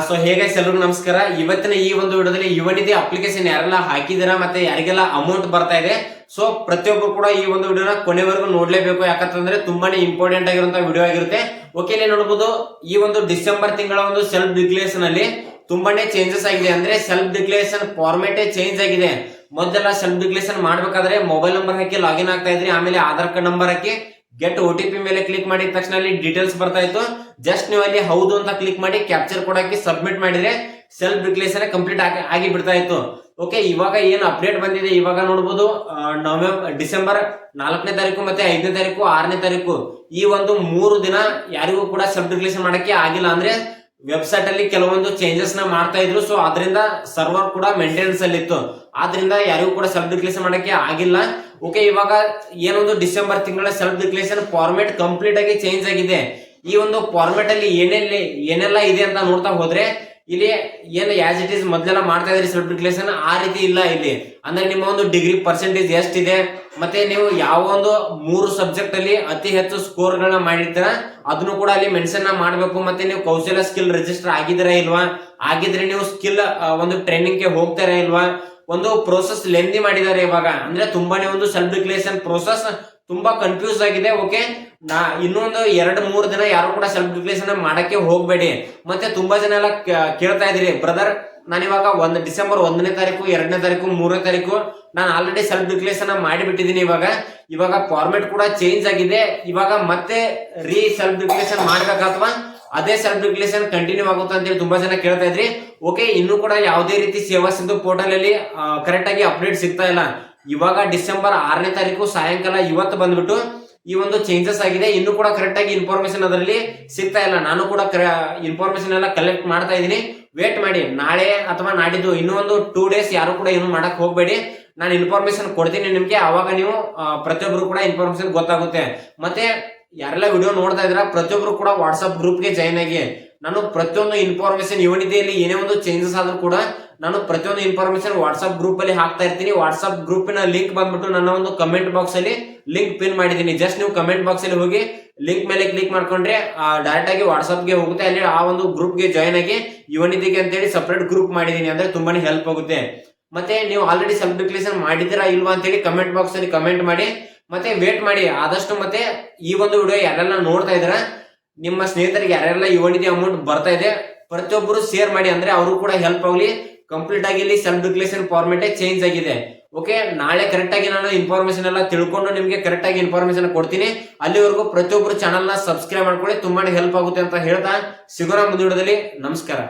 So ಹೇಗೆ ಎಲ್ರಿಗೂ ನಮಸ್ಕಾರ. ಇವತ್ತಿನ ಈ ಒಂದು ವಿಡಿಯೋದಲ್ಲಿ ಯುವನಿಧಿ ಅಪ್ಲಿಕೇಶನ್ ಯಾರೆಲ್ಲ ಹಾಕಿದಿರಾ ಮತ್ತೆ ಯಾರಿಗೆಲ್ಲ ಅಮೌಂಟ್ ಬರ್ತಾ ಇದೆ, ಸೊ ಪ್ರತಿಯೊಬ್ಬರು ಕೂಡ ಈ ಒಂದು ವಿಡಿಯೋನ ಕೊನೆವರೆಗೂ ನೋಡ್ಲೇಬೇಕು. ಯಾಕಂತಂದ್ರೆ ತುಂಬಾನೇ ಇಂಪಾರ್ಟೆಂಟ್ ಆಗಿರುವಂತಹ ವಿಡಿಯೋ ಆಗಿರುತ್ತೆ. ಓಕೆ, ಇಲ್ಲಿ ನೋಡಬಹುದು ಈ ಒಂದು ಡಿಸೆಂಬರ್ ತಿಂಗಳ ಒಂದು ಸೆಲ್ಫ್ ಡಿಕ್ಲೇರೇಷನ್ ಅಲ್ಲಿ ತುಂಬಾನೇ ಚೇಂಜಸ್ ಆಗಿದೆ. ಅಂದ್ರೆ ಸೆಲ್ಫ್ ಡಿಕ್ಲೇರೇಷನ್ ಫಾರ್ಮೆಟೇ ಚೇಂಜ್ ಆಗಿದೆ. ಮೊದಲೆಲ್ಲ ಸೆಲ್ಫ್ ಡಿಕ್ಲೇರೇಷನ್ ಮಾಡ್ಬೇಕಾದ್ರೆ ಮೊಬೈಲ್ ನಂಬರ್ ಹಾಕಿ ಲಾಗಿನ್ ಆಗ್ತಾ ಇದ್ರಿ, ಆಮೇಲೆ ಆಧಾರ್ ಕಾರ್ಡ್ ನಂಬರ್ ಹಾಕಿ ಗೆಟ್ OTP ಮೇಲೆ ಕ್ಲಿಕ್ ಮಾಡಿದ ತಕ್ಷಣ ಅಲ್ಲಿ ಡೀಟೇಲ್ಸ್ ಬರ್ತಾ ಇತ್ತು. ಜಸ್ಟ್ ನೀವು ಅಲ್ಲಿ ಹೌದು ಅಂತ ಕ್ಲಿಕ್ ಮಾಡಿ ಕ್ಯಾಪ್ಚರ್ ಕೋಡ್ ಹಾಕಿ ಸಬ್ಮಿಟ್ ಮಾಡಿದ್ರೆ ಸೆಲ್ಫ್ ಡಿಕ್ಲೇರೇಷನ್ ಕಂಪ್ಲೀಟ್ ಆಗಿ ಬಿಡ್ತಾ ಇತ್ತು. ಓಕೆ, ಇವಾಗ ಏನು ಅಪ್ಡೇಟ್ ಬಂದಿದೆ ಇವಾಗ ನೋಡಬಹುದು. ಡಿಸೆಂಬರ್ 4ನೇ ತಾರೀಕು ಮತ್ತೆ 5ನೇ ತಾರೀಕು 6ನೇ ತಾರೀಕು ಈ ಒಂದು 3 ದಿನ ಯಾರಿಗೂ ಕೂಡ ಸೆಲ್ಫ್ ಡಿಕ್ಲೇರೇಷನ್ ಮಾಡಕ್ಕೆ ಆಗಿಲ್ಲ. ಅಂದ್ರೆ ವೆಬ್ಸೈಟ್ ಅಲ್ಲಿ ಕೆಲವೊಂದು ಚೇಂಜಸ್ ನ ಮಾಡ್ತಾ ಇದ್ರು. ಸೊ ಅದರಿಂದ ಸರ್ವರ್ ಕೂಡ ಮೇಂಟೆನೆನ್ಸ್ ಅಲ್ಲಿ ಇತ್ತು, ಆದ್ರಿಂದ ಯಾರಿಗೂ ಕೂಡ ಸೆಲ್ಫ್ ಡಿಕ್ಲೇರೇಷನ್ ಮಾಡಕ್ಕೆ ಆಗಿಲ್ಲ. ಓಕೆ, ಇವಾಗ ಏನೊಂದು ಡಿಸೆಂಬರ್ ತಿಂಗಳ ಸೆಲ್ಫ್ ಡಿಕ್ಲೇರೇಷನ್ ಫಾರ್ಮೆಟ್ ಕಂಪ್ಲೀಟ್ ಆಗಿ ಚೇಂಜ್ ಆಗಿದೆ. ಈ ಒಂದು ಫಾರ್ಮೆಟ್ ಅಲ್ಲಿ ಏನೆಲ್ಲ ಇದೆ ಅಂತ ನೋಡ್ತಾ ಹೋದ್ರೆ ಇಲ್ಲಿ ಏನು ಆಸ್ ಇಟ್ ಈಸ್ ಮೊದಲೆಲ್ಲ ಮಾಡ್ತಾ ಇದ್ರಿ ಸೆಲ್ಫ್ ಡಿಕ್ಲೇರೇಷನ್, ಆ ರೀತಿ ಇಲ್ಲ ಇಲ್ಲಿ. ಅಂದ್ರೆ ನಿಮ್ಮ ಒಂದು ಡಿಗ್ರಿ ಪರ್ಸೆಂಟೇಜ್ ಎಷ್ಟಿದೆ, ಮತ್ತೆ ನೀವು ಯಾವ ಒಂದು 3 ಸಬ್ಜೆಕ್ಟ್ ಅಲ್ಲಿ ಅತಿ ಹೆಚ್ಚು ಸ್ಕೋರ್ ಗಳನ್ನ ಮಾಡಿರ್ತೀರ ಅದನ್ನು ಕೂಡ ಅಲ್ಲಿ ಮೆನ್ಷನ್ ಮಾಡಬೇಕು. ಮತ್ತೆ ನೀವು ಕೌಶಲ್ಯ ಸ್ಕಿಲ್ ರಿಜಿಸ್ಟರ್ ಆಗಿದ್ದೀರಾ ಇಲ್ವಾ, ಆಗಿದ್ರೆ ನೀವು ಸ್ಕಿಲ್ ಒಂದು ಟ್ರೈನಿಂಗ್ ಗೆ ಹೋಗ್ತಾರಾ ಇಲ್ವಾ, ಒಂದು ಪ್ರೋಸೆಸ್ ಲೆಂದಿ ಮಾಡಿದ್ದಾರೆ ಇವಾಗ. ಅಂದ್ರೆ ತುಂಬಾನೇ ಒಂದು ಸೆಲ್ಫ್ ಡಿಕ್ಲೇರೇಷನ್ ಪ್ರೋಸೆಸ್ ತುಂಬಾ ಕನ್ಫ್ಯೂಸ್ ಆಗಿದೆ. ಓಕೆ, ಇನ್ನೊಂದು 2-3 ದಿನ ಯಾರು ಕೂಡ ಸೆಲ್ಫ್ ಡಿಕ್ಲೇರೇಷನ್ ಮಾಡಕ್ಕೆ ಹೋಗ್ಬೇಡಿ. ಮತ್ತೆ ತುಂಬಾ ಜನ ಎಲ್ಲ ಕೇಳ್ತಾ ಇದೀರಿ, ಬ್ರದರ್ ನಾನು ಇವಾಗ ಡಿಸೆಂಬರ್ 1ನೇ ತಾರೀಕು 2ನೇ ತಾರೀಕು 3ನೇ ತಾರೀಕು ನಾನು ಆಲ್ರೆಡಿ ಸೆಲ್ಫ್ ಡಿಕ್ಲೇರೇಷನ್ ಮಾಡಿಬಿಟ್ಟಿದ್ದೀನಿ. ಇವಾಗ ಫಾರ್ಮೆಟ್ ಕೂಡ ಚೇಂಜ್ ಆಗಿದೆ. ಇವಾಗ ಮತ್ತೆ ಸೆಲ್ಫ್ ಡಿಕ್ಲೇರೇಷನ್ ಮಾಡ್ಬೇಕಾ ಅಥವಾ ಅದೇ ಸೆಲ್ಫ್ ಡಿಕ್ಲೇರೇಷನ್ ಕಂಟಿನ್ಯೂ ಆಗುತ್ತೆ ಅಂತ ಹೇಳಿ ತುಂಬಾ ಜನ ಕೇಳ್ತಾ ಇದ್ರಿ. ಓಕೆ, ಇನ್ನು ಕೂಡ ಯಾವುದೇ ರೀತಿ ಸೇವಾ ಸಿಂಧು ಪೋರ್ಟಲ್ ಅಲ್ಲಿ ಕರೆಕ್ಟ್ ಆಗಿ ಅಪ್ಡೇಟ್ ಸಿಗ್ತಾ ಇಲ್ಲ. ಇವಾಗ ಡಿಸೆಂಬರ್ 6ನೇ ತಾರೀಕು ಸಾಯಂಕಾಲ ಇವತ್ತು ಬಂದ್ಬಿಟ್ಟು ಈ ಒಂದು ಚೇಂಜಸ್ ಆಗಿದೆ. ಇನ್ನು ಕೂಡ ಕರೆಕ್ಟ್ ಆಗಿ ಇನ್ಫಾರ್ಮೇಶನ್ ಅದರಲ್ಲಿ ಸಿಗ್ತಾ ಇಲ್ಲ. ನಾನು ಕೂಡ ಇನ್ಫಾರ್ಮೇಶನ್ ಎಲ್ಲ ಕಲೆಕ್ಟ್ ಮಾಡ್ತಾ ಇದ್ದೀನಿ. ವೇಟ್ ಮಾಡಿ, ನಾಳೆ ಅಥವಾ ನಾಡಿದ್ದು ಇನ್ನೂ ಒಂದು 2 ಡೇಸ್ ಯಾರು ಕೂಡ ಏನು ಮಾಡಕ್ ಹೋಗ್ಬೇಡಿ. ನಾನು ಇನ್ಫಾರ್ಮೇಶನ್ ಕೊಡ್ತೀನಿ ನಿಮ್ಗೆ, ಅವಾಗ ನೀವು ಪ್ರತಿಯೊಬ್ರು ಕೂಡ ಇನ್ಫಾರ್ಮೇಶನ್ ಗೊತ್ತಾಗುತ್ತೆ. ಮತ್ತೆ ಯಾರೆಲ್ಲ ವಿಡಿಯೋ ನೋಡ್ತಾ ಇದ್ರ ಪ್ರತಿಯೊಬ್ರು ಕೂಡ ವಾಟ್ಸ್ಆಪ್ ಗ್ರೂಪ್ಗೆ ಜಾಯ್ನ್ ಆಗಿ. ನಾನು ಪ್ರತಿಯೊಂದು ಇನ್ಫಾರ್ಮೇಶನ್ ಯುವನಿಧಿಯಲ್ಲಿ ಏನೇ ಒಂದು ಚೇಂಜಸ್ ಆದ್ರೂ ಕೂಡ ನಾನು ಪ್ರತಿಯೊಂದು ಇನ್ಫಾರ್ಮೇಶನ್ ವಾಟ್ಸ್ಆಪ್ ಗ್ರೂಪ್ ಅಲ್ಲಿ ಹಾಕ್ತಾ ಇರ್ತೀನಿ. ವಾಟ್ಸ್ಆಪ್ ಗ್ರೂಪಿನ ಲಿಂಕ್ ಬಂದ್ಬಿಟ್ಟು ನನ್ನ ಒಂದು ಕಮೆಂಟ್ ಬಾಕ್ಸ್ ಅಲ್ಲಿ ಲಿಂಕ್ ಪಿನ್ ಮಾಡಿದ್ದೀನಿ. ಜಸ್ಟ್ ನೀವು ಕಮೆಂಟ್ ಬಾಕ್ಸ್ ಅಲ್ಲಿ ಹೋಗಿ ಲಿಂಕ್ ಮೇಲೆ ಕ್ಲಿಕ್ ಮಾಡ್ಕೊಂಡ್ರೆ ಡೈರೆಕ್ಟ್ ಆಗಿ ವಾಟ್ಸ್ಆಪ್ ಗೆ ಹೋಗುತ್ತೆ. ಅಲ್ಲಿ ಆ ಒಂದು ಗ್ರೂಪ್ ಗೆ ಜಾಯ್ನ್ ಆಗಿ ಯುವನಿಧಿಗೆ ಅಂತೇಳಿ ಸಪರೇಟ್ ಗ್ರೂಪ್ ಮಾಡಿದೀನಿ. ಅಂದ್ರೆ ತುಂಬಾನೇ ಹೆಲ್ಪ್ ಆಗುತ್ತೆ. ಮತ್ತೆ ನೀವು ಆಲ್ರೆಡಿ ಸೆಲ್ಫ್ ಡಿಕ್ಲೇರೇಷನ್ ಮಾಡಿದಿರಾ ಇಲ್ವಾ ಅಂತೇಳಿ ಕಮೆಂಟ್ ಬಾಕ್ಸ್ ಅಲ್ಲಿ ಕಮೆಂಟ್ ಮಾಡಿ. ಮತ್ತೆ ವೇಟ್ ಮಾಡಿ ಆದಷ್ಟು. ಮತ್ತೆ ಈ ಒಂದು ವಿಡಿಯೋ ಯಾರೆಲ್ಲ ನೋಡ್ತಾ ಇದಾರ, ನಿಮ್ಮ ಸ್ನೇಹಿತರಿಗೆ ಯಾರೆಲ್ಲ ಯುವನಿಧಿ ಅಮೌಂಟ್ ಬರ್ತಾ ಇದೆ ಪ್ರತಿಯೊಬ್ಬರು ಶೇರ್ ಮಾಡಿ, ಅಂದ್ರೆ ಅವರು ಕೂಡ ಹೆಲ್ಪ್ ಆಗಲಿ. ಕಂಪ್ಲೀಟ್ ಆಗಿ ಇಲ್ಲಿ ಸೆಲ್ಫ್ ಡಿಕ್ಲೇರೇಷನ್ ಫಾರ್ಮೆಟ್ ಚೇಂಜ್ ಆಗಿದೆ. ಓಕೆ, ನಾಳೆ ಕರೆಕ್ಟ್ ಆಗಿ ನಾನು ಇನ್ಫಾರ್ಮೇಶನ್ ಎಲ್ಲ ತಿಳ್ಕೊಂಡು ನಿಮ್ಗೆ ಕರೆಕ್ಟ್ ಆಗಿ ಇನ್ಫಾರ್ಮೇಶನ್ ಕೊಡ್ತೀನಿ. ಅಲ್ಲಿವರೆಗೂ ಪ್ರತಿಯೊಬ್ಬರು ಚಾನಲ್ ನ ಸಬ್ಸ್ಕ್ರೈಬ್ ಮಾಡ್ಕೊಳ್ಳಿ, ತುಂಬಾನೇ ಹೆಲ್ಪ್ ಆಗುತ್ತೆ ಅಂತ ಹೇಳ್ತಾ ಸಿಗೋಣ ಮುಂದಿನ ವಿಡಿಯೋದಲ್ಲಿ. ನಮಸ್ಕಾರ.